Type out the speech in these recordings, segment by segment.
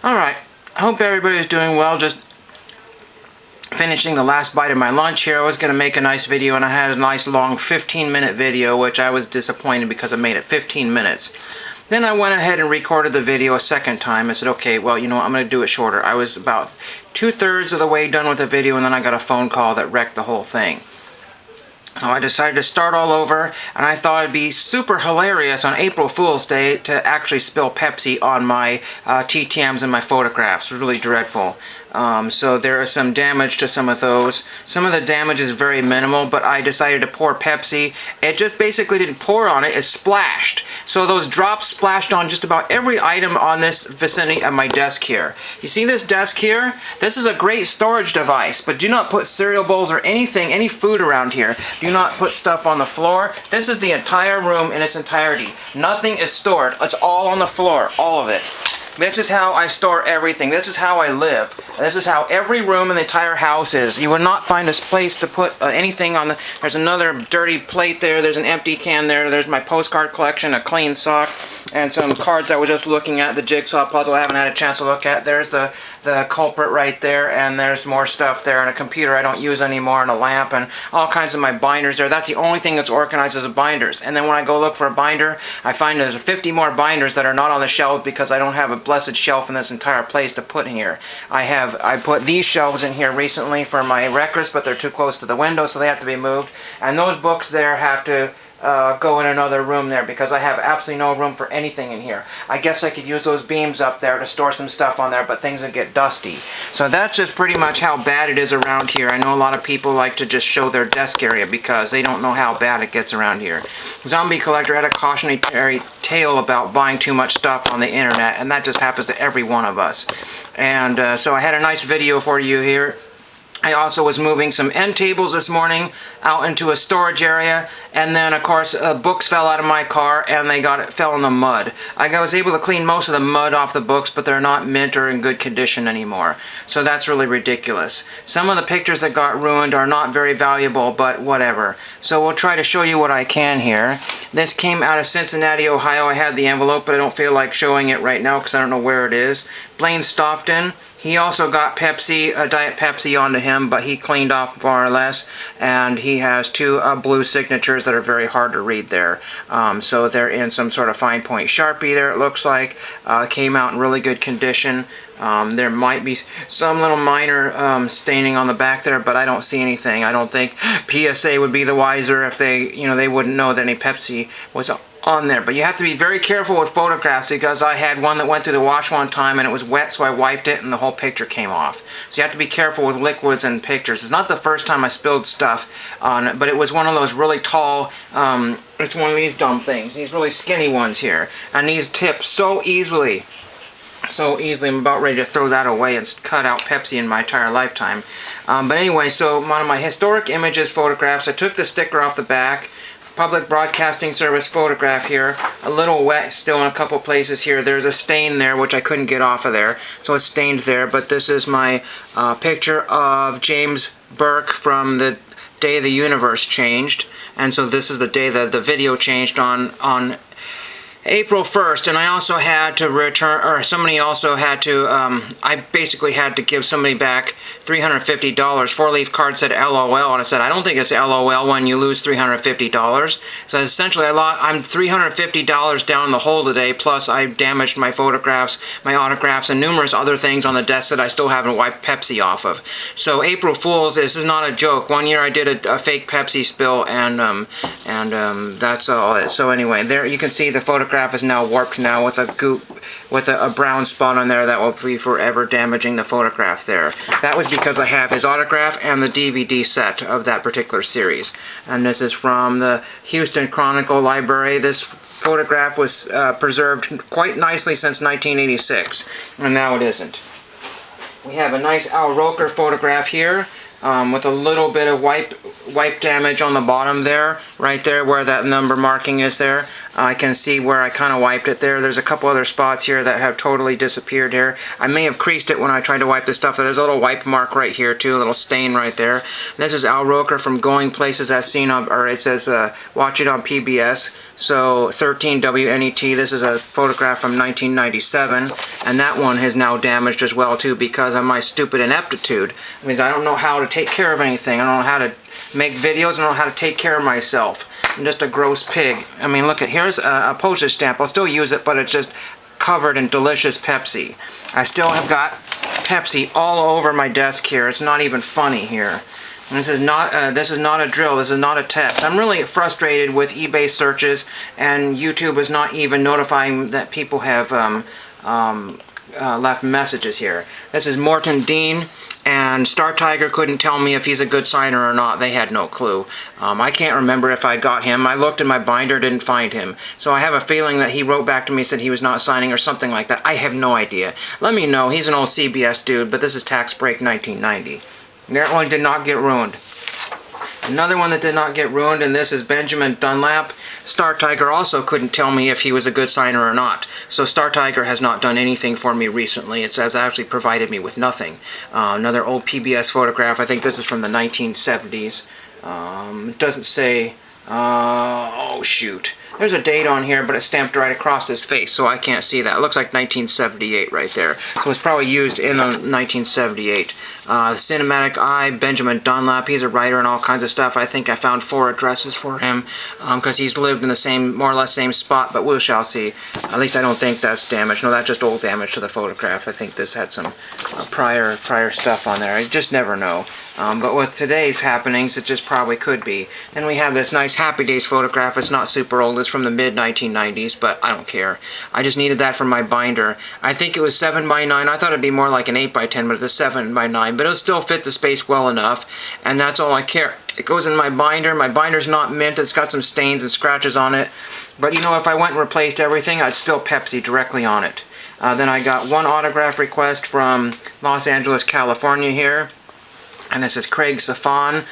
Alright, I hope everybody's doing well. Just finishing the last bite of my lunch here. I was going to make a nice video, and I had a nice long 15-minute video, which I was disappointed because I made it 15 minutes. Then I went ahead and recorded the video a second time. I said, okay, well, you know what, I'm going to do it shorter. I was about 2/3 of the way done with the video, and then I got a phone call that wrecked the whole thing. So I decided to start all over, and I thought it'd be super hilarious on April Fool's Day to actually spill Pepsi on my TTMs and my photographs. It was really dreadful. So there is some damage to some of those. Some of the damage is very minimal, but I decided to pour Pepsi. It just basically didn't pour on it, it splashed. So those drops splashed on just about every item on this vicinity of my desk here. You see this desk here? This is a great storage device, but do not put cereal bowls or anything, any food around here. Do not put stuff on the floor. This is the entire room in its entirety. Nothing is stored. It's all on the floor, all of it. This is how I store everything. This is how I live. This is how every room in the entire house is. You will not find a place to put anything on the... There's another dirty plate there. There's an empty can there. There's my postcard collection, a clean sock, and some cards I was just looking at. The jigsaw puzzle I haven't had a chance to look at. There's the culprit right there, and there's more stuff there, and a computer I don't use anymore, and a lamp, and all kinds of my binders there. That's the only thing that's organized as a binders. And then when I go look for a binder, I find there's 50 more binders that are not on the shelves because I don't have a blessed shelf in this entire place to put in here. I put these shelves in here recently for my records, but they're too close to the window, so they have to be moved. And those books there have to go in another room there because I have absolutely no room for anything in here. I guess I could use those beams up there to store some stuff on there, but things would get dusty. So that's just pretty much how bad it is around here. I know a lot of people like to just show their desk area because they don't know how bad it gets around here. Zombie Collector had a cautionary tale about buying too much stuff on the internet, and that just happens to every one of us. And so I had a nice video for you here. I also was moving some end tables this morning out into a storage area, and then of course books fell out of my car and they fell in the mud. I was able to clean most of the mud off the books, but they're not mint or in good condition anymore. So that's really ridiculous. Some of the pictures that got ruined are not very valuable, but whatever. So we'll try to show you what I can here. This came out of Cincinnati, Ohio. I had the envelope, but I don't feel like showing it right now because I don't know where it is. Blaine Stofton. He also got Pepsi, Diet Pepsi onto him, but he cleaned off more or less, and he has two blue signatures that are very hard to read there. So they're in some sort of fine point Sharpie there, it looks like. Came out in really good condition. There might be some little minor staining on the back there, but I don't see anything. I don't think PSA would be the wiser if they wouldn't know that any Pepsi was on there. But you have to be very careful with photographs because I had one that went through the wash one time and it was wet, so I wiped it and the whole picture came off. So you have to be careful with liquids and pictures. It's not the first time I spilled stuff on it, but it was one of those really tall, it's one of these dumb things, these really skinny ones here. And these tip so easily. So easily. I'm about ready to throw that away and cut out Pepsi in my entire lifetime. But anyway, so one of my historic images photographs, I took the sticker off the back. Public Broadcasting Service photograph here. A little wet still in a couple places here. There's a stain there which I couldn't get off of there, so it's stained there. But this is my picture of James Burke from the day the universe changed. And so this is the day that the video changed on April 1st, and I also had to return, or somebody also had to, I basically had to give somebody back $350. Four-leaf card said LOL, and I said, I don't think it's LOL when you lose $350. So essentially, I'm $350 down the hole today, plus I damaged my photographs, my autographs, and numerous other things on the desk that I still haven't wiped Pepsi off of. So April Fool's, this is not a joke. One year I did a fake Pepsi spill, and that's all. So anyway, there you can see the photograph is now warped now with a goop, with a brown spot on there that will be forever damaging the photograph there. That was because I have his autograph and the DVD set of that particular series. And this is from the Houston Chronicle Library. This photograph was preserved quite nicely since 1986, and now it isn't. We have a nice Al Roker photograph here. With a little bit of wipe damage on the bottom there, right there where that number marking is there. I can see where I kind of wiped it there. There's a couple other spots here that have totally disappeared here. I may have creased it when I tried to wipe this stuff. There's a little wipe mark right here too, a little stain right there. This is Al Roker from Going Places as seen on, or it says watch it on PBS. So 13 WNET, this is a photograph from 1997, and that one is now damaged as well too because of my stupid ineptitude. It means I don't know how to take care of anything. I don't know how to make videos. I don't know how to take care of myself. I'm just a gross pig. I mean, look at, here's a postage stamp. I'll still use it, but it's just covered in delicious Pepsi. I still have got Pepsi all over my desk here. It's not even funny here. And this is not a drill. This is not a test. I'm really frustrated with eBay searches, and YouTube is not even notifying that people have left messages here. This is Morton Dean, and Star Tiger couldn't tell me if he's a good signer or not. They had no clue. I can't remember if I got him. I looked in my binder, didn't find him. So I have a feeling that he wrote back to me, said he was not signing or something like that. I have no idea. Let me know. He's an old CBS dude, but this is Tax Break 1990. That one did not get ruined. Another one that did not get ruined, and this is Benjamin Dunlap. Star Tiger also couldn't tell me if he was a good signer or not. So Star Tiger has not done anything for me recently. It's actually provided me with nothing. Another old PBS photograph. I think this is from the 1970s. It doesn't say... oh shoot. There's a date on here, but it's stamped right across his face, so I can't see that. It looks like 1978 right there. So it's probably used in 1978. Cinematic Eye, Benjamin Dunlap. He's a writer and all kinds of stuff. I think I found 4 addresses for him because he's lived in the same, more or less same spot, but we shall see. At least I don't think that's damage. No, that's just old damage to the photograph. I think this had some prior stuff on there. I just never know. But with today's happenings, it just probably could be. Then we have this nice Happy Days photograph. It's not super old. It's from the mid-1990s, but I don't care. I just needed that for my binder. I think it was 7x9. I thought it'd be more like an 8x10, but it's a 7x9. But it'll still fit the space well enough, and that's all I care. It goes in my binder. My binder's not mint. It's got some stains and scratches on it. But you know, if I went and replaced everything, I'd spill Pepsi directly on it. Then I got one autograph request from Los Angeles, California here. And this is Craig Safan.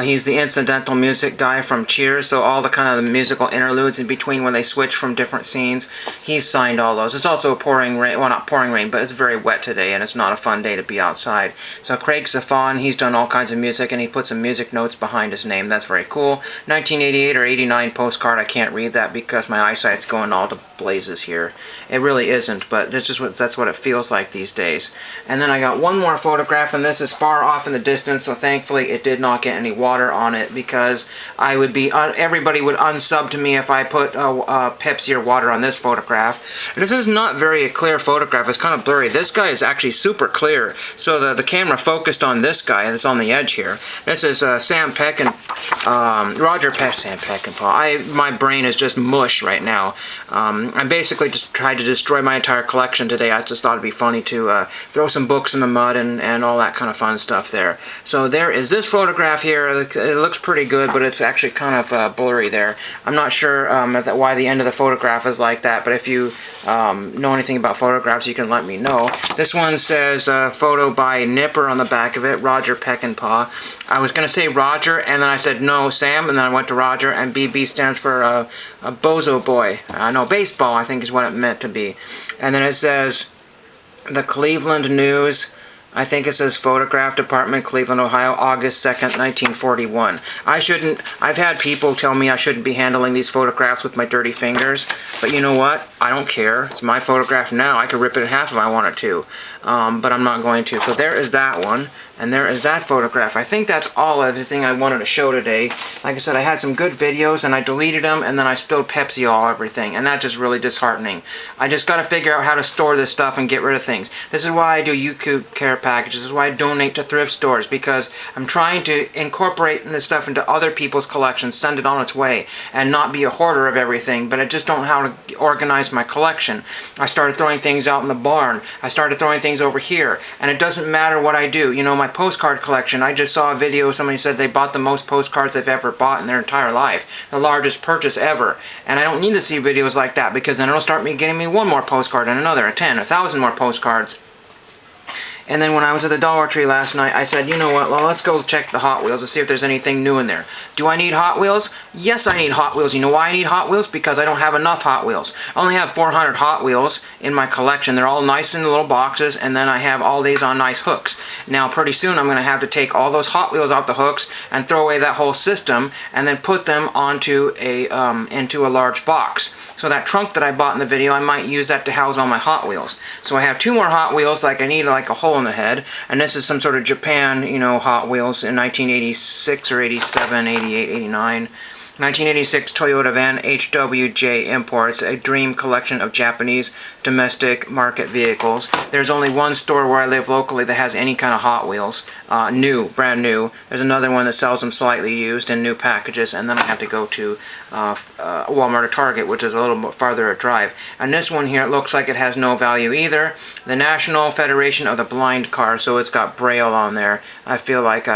He's the incidental music guy from Cheers, so all the kind of the musical interludes in between when they switch from different scenes, he's signed all those. It's also pouring rain, well, not pouring rain, but it's very wet today, and it's not a fun day to be outside. So Craig Safan, he's done all kinds of music, and he put some music notes behind his name. That's very cool. 1988 or 89 postcard. I can't read that because my eyesight's going all to blazes here. It really isn't, but that's what it feels like these days. And then I got one more photograph, and this is far off in the distance. So thankfully it did not get any water on it because I would be everybody would unsub to me if I put Pepsi or water on this photograph. And this is not very a clear photograph. It's kind of blurry. This guy is actually super clear. So the camera focused on this guy that's on the edge here. This is Sam Peckinpah, Roger Peck, Sam Peckinpah. My brain is just mush right now. I basically just tried to destroy my entire collection today. I just thought it'd be funny to throw some books in the mud and all that kind of fun stuff there. So there is this photograph here. It looks pretty good, but it's actually kind of blurry there. I'm not sure why the end of the photograph is like that, but if you know anything about photographs, you can let me know. This one says photo by Nipper on the back of it, Roger Peckinpah. I was going to say Roger, and then I said no, Sam, and then I went to Roger, and BB stands for a bozo boy. No, baseball, I think is what it meant to be. And then it says the Cleveland News. I think it says Photograph Department, Cleveland, Ohio, August 2nd, 1941. I've had people tell me I shouldn't be handling these photographs with my dirty fingers, but you know what? I don't care. It's my photograph now. I could rip it in half if I wanted to, but I'm not going to. So there is that one, and there is that photograph. I think that's all of the thing I wanted to show today. Like I said, I had some good videos, and I deleted them, and then I spilled Pepsi all everything, and that's just really disheartening. I just got to figure out how to store this stuff and get rid of things. This is why I do YouTube care packages. This is why I donate to thrift stores, because I'm trying to incorporate this stuff into other people's collections, send it on its way, and not be a hoarder of everything, but I just don't know how to organize my collection. I started throwing things out in the barn. I started throwing things over here, and it doesn't matter what I do. You know, my postcard collection, I just saw a video, somebody said they bought the most postcards they've ever bought in their entire life, the largest purchase ever, and I don't need to see videos like that, because then it'll start getting me one more postcard and another, 10, 1,000 more postcards. And then when I was at the Dollar Tree last night, I said, you know what, well, let's go check the Hot Wheels and see if there's anything new in there. Do I need Hot Wheels? Yes, I need Hot Wheels. You know why I need Hot Wheels? Because I don't have enough Hot Wheels. I only have 400 Hot Wheels in my collection. They're all nice in the little boxes, and then I have all these on nice hooks. Now, pretty soon, I'm going to have to take all those Hot Wheels off the hooks and throw away that whole system, and then put them onto into a large box. So that trunk that I bought in the video, I might use that to house all my Hot Wheels. So I have 2 more Hot Wheels, like I need like a hole in the head, and this is some sort of Japan, you know, Hot Wheels in 1986 or 87, 88, 89. 1986 Toyota van HWJ Imports, a dream collection of Japanese domestic market vehicles. There's only one store where I live locally that has any kind of Hot Wheels, new, brand new. There's another one that sells them slightly used in new packages, and then I have to go to Walmart or Target, which is a little bit farther a drive. And this one here, it looks like it has no value either. The National Federation of the Blind Car, so it's got Braille on there. I feel like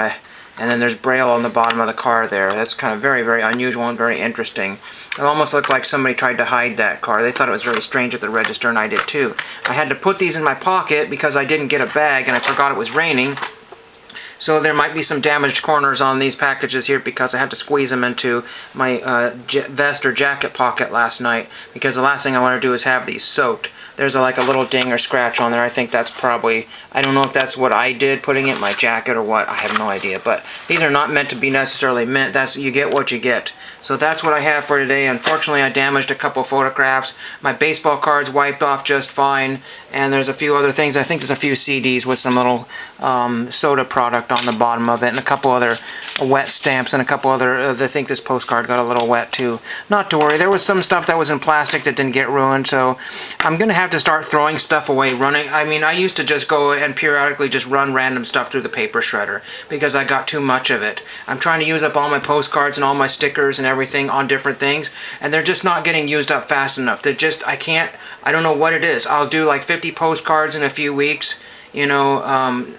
and then there's Braille on the bottom of the car there. That's kind of very, very unusual and very interesting. It almost looked like somebody tried to hide that car. They thought it was very strange at the register, and I did too. I had to put these in my pocket because I didn't get a bag and I forgot it was raining. So there might be some damaged corners on these packages here because I had to squeeze them into my vest or jacket pocket last night, because the last thing I want to do is have these soaked. There's like a little ding or scratch on there. I think that's probably, I don't know if that's what I did, putting it in my jacket or what. I have no idea. But these are not meant to be necessarily mint. That's, you get what you get. So that's what I have for today. Unfortunately, I damaged a couple photographs. My baseball cards wiped off just fine. And there's a few other things. I think there's a few CDs with some little soda product on the bottom of it, and a couple other wet stamps, and a couple other, I think this postcard got a little wet too. Not to worry. There was some stuff that was in plastic that didn't get ruined, so I'm going to have to start throwing stuff away. I mean, I used to just go and periodically just run random stuff through the paper shredder because I got too much of it. I'm trying to use up all my postcards and all my stickers and everything on different things, and they're just not getting used up fast enough. They're just, I don't know what it is. I'll do like 50 postcards in a few weeks, you know,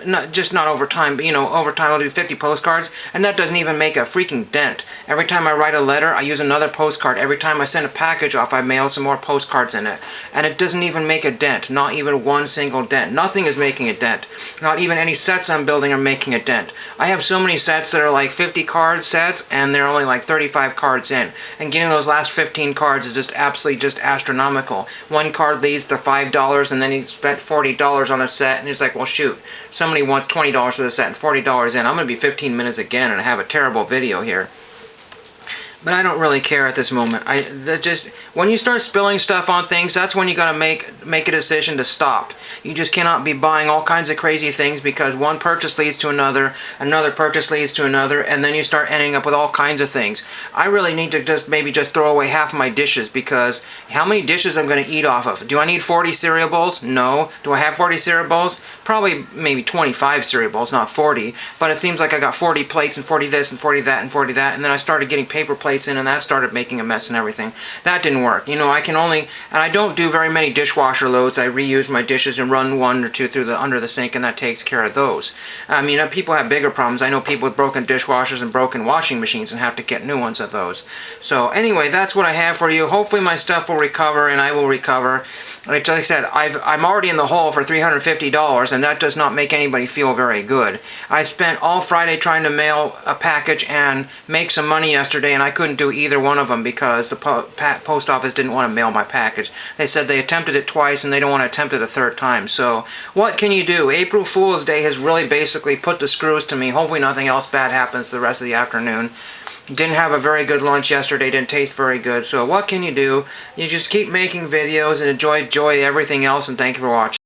not over time, but, you know, over time I'll do 50 postcards, and that doesn't even make a freaking dent. Every time I write a letter, I use another postcard. Every time I send a package off, I mail some more postcards in it, and it doesn't even make a dent. Not even one single dent. Nothing is making a dent. Not even any sets I'm building are making a dent. I have so many sets that are like 50 card sets, and they're only like 35 cards in, and getting those last 15 cards is just absolutely just astronomical. One card leads to $5, and then he spent $40 on a set, and he's like, well, shoot, somebody wants $20 for the set and $40 in. I'm going to be 15 minutes again and I have a terrible video here. But I don't really care at this moment. When you start spilling stuff on things, that's when you gotta make a decision to stop. You just cannot be buying all kinds of crazy things because one purchase leads to another purchase leads to another, and then you start ending up with all kinds of things. I really need to maybe just throw away half of my dishes, because how many dishes I'm gonna eat off of? Do I need 40 cereal bowls? No. Do I have 40 cereal bowls? Probably maybe 25 cereal bowls, not 40. But it seems like I got 40 plates and 40 this and 40 that and 40 that, and then I started getting paper plates in, and that started making a mess and everything. That didn't work. You know, and I don't do very many dishwasher loads. I reuse my dishes and run one or two through under the sink, and that takes care of those. I mean, people have bigger problems. I know people with broken dishwashers and broken washing machines and have to get new ones of those. So anyway, that's what I have for you. Hopefully my stuff will recover, and I will recover. Like I said, I'm already in the hole for $350, and that does not make anybody feel very good. I spent all Friday trying to mail a package and make some money yesterday, and I couldn't do either one of them because the post office didn't want to mail my package. They said they attempted it twice and they don't want to attempt it a third time. So what can you do? April Fool's Day has really basically put the screws to me. Hopefully nothing else bad happens the rest of the afternoon. Didn't have a very good lunch yesterday, didn't taste very good. So what can you do? You just keep making videos and enjoy everything else, and thank you for watching.